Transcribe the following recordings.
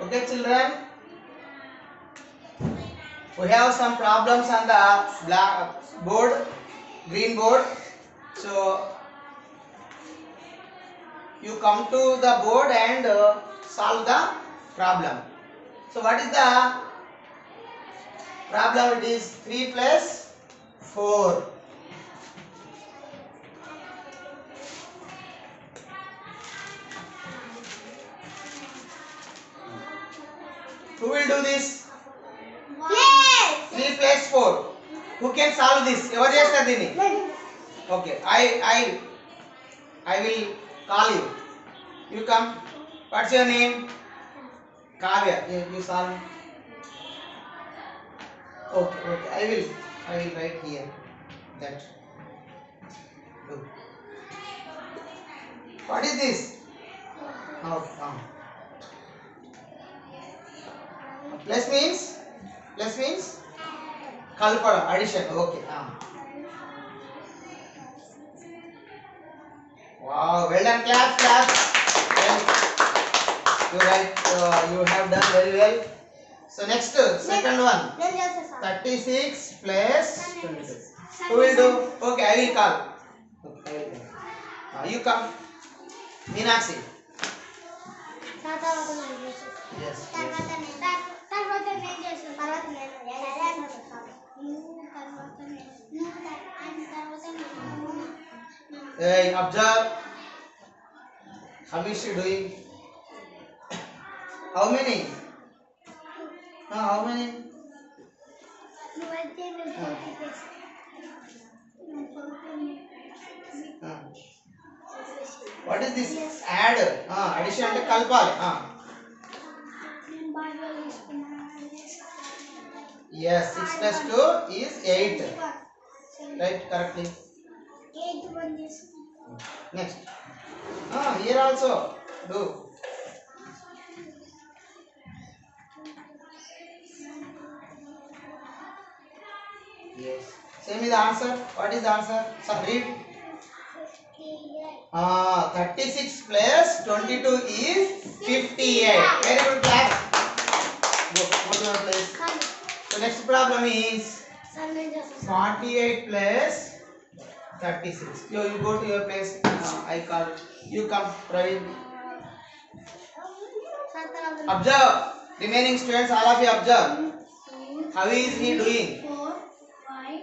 Okay, children, we have some problems on the black board, green board. So you come to the board and solve the problem. So what is the problem? It is 3 plus 4. Who will do this? Yes. 3 plus 4. Who can solve this? Ever chestadu dini? Okay, I will call you. You come. What's your name? Kavya. You solve. Okay. I will write here that. Do. What is this? Okay. Plus means kalpada, addition. Okay. Wow, well done. Clap. Well, you have done very well. So next, second one. 36 plus 22. Who will do? Okay, I will call. You come. Meenakshi. Yes. Hey, observe. How is she doing? How many? How many? What is this? Add. Addition and kalpal. Yes, 6 plus 2 is 8. Right, correctly. Next. Here also do. Yes. Same is the answer. What is the answer? So read. 36 plus 22 is 58. Very good, class. Go to your place. So next problem is 48 plus 36. You go to your place. I call. You come, Praveen. Observe. Remaining students, all of you observe. How is he doing? 4, 5,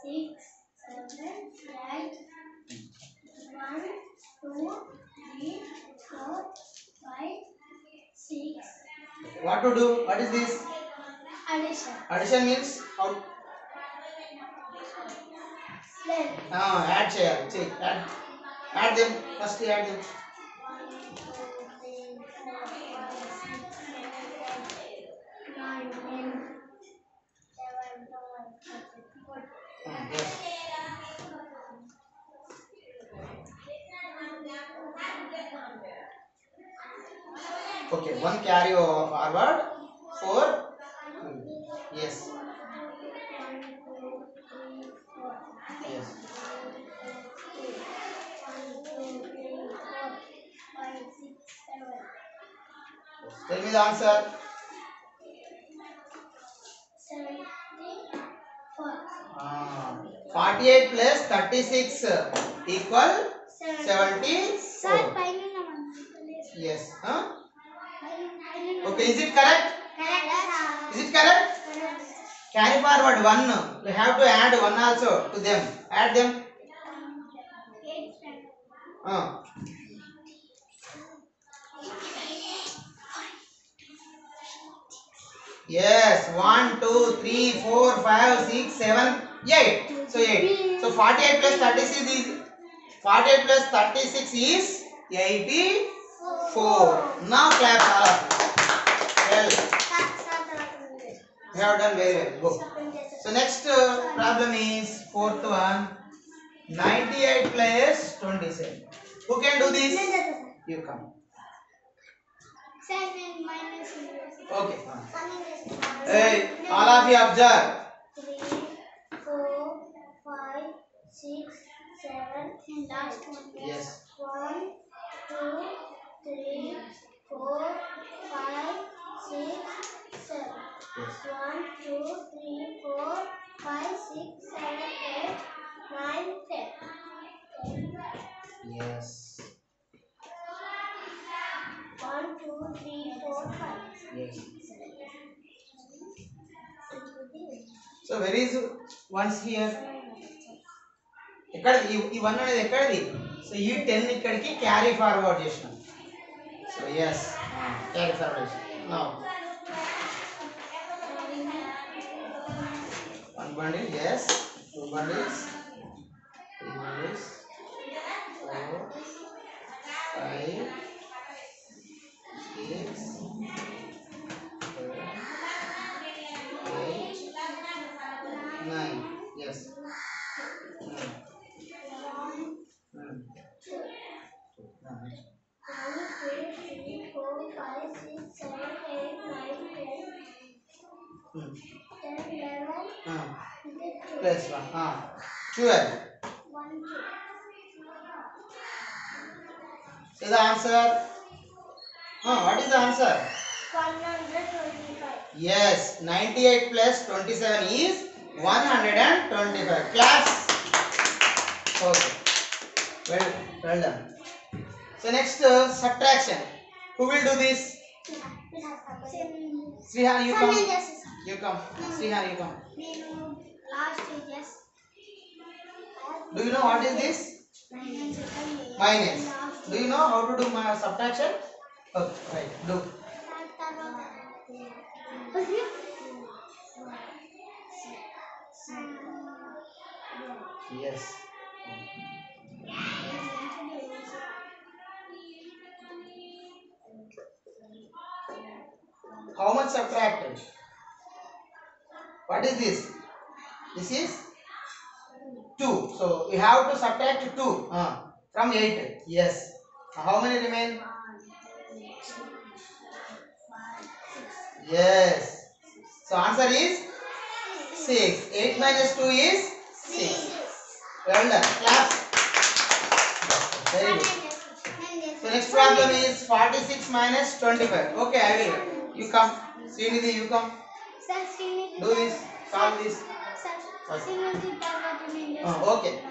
6, 7, 8, 1, 2, 3, 4, 5, 6. What to do? What is this? Addition. Addition means how? Add చేయాలి. See, add them. First add them. 9, 10, 11, 12, 13, 14. Yes. Okay, one carry forward. 4. Yes. Yes. 1, 2, 3, 4, 5, 6, 7. Tell me the answer. 74. 48 plus 36 equal 74. Yes. Okay, is it correct? Is it correct? Carry forward 1. You have to add 1 also to them. Add them. Yes, 1, 2, 3, 4, 5, 6, 7, 8. So 8. So 48 plus 36 is 48 plus 36 is 84. Now clap all of you. Well, you have done very well. Go. So next problem is fourth one. 98 plus 27. Who can do this? You come. Okay. Hey, all of you observe. 3, 4, 5, 6, 7, and last one. Yes. 1, 2, 3, 4, 5, 2, 3, 4, 5, 6, 7, 8, 9, 10. Yes. 1, 2, 3, 4, 5. Yes. So where is ones here? ఎక్కడది ఈ 1 అనేది ఎక్కడది? So ఈ 10 ఇక్కడికి carry forward చేసినాం. So yes, carry forward. Now one bundle, yes. Two bundles, three bundles, 4, 5, 6, 7, 8, 9. Yes. Hmm. 1, 2, 3, 4, 5, 6, 7, 8, 9, 10. 10, 11. Plus 1. 12. 1, 2. Say the answer. What is the answer? 125. Yes, 98 plus 27 is 125. Claps. Okay. Well done. So next subtraction. Who will do this? Srihan, you come. You come. Srihan, you come. Do you know what is this? Minus. Do you know how to do my subtraction? Okay, right. Do. Yes. How much subtracted? What is this? This is 2. So you have to subtract 2 from 8. Yes. How many remain? Yes. So answer is 6. 8 minus 2 is 6. Well done. Claps. Very good. So next problem is 46 minus 25. Okay, I will. You come. Srinidhi, you come. Do this. Solve this. Sir, Okay.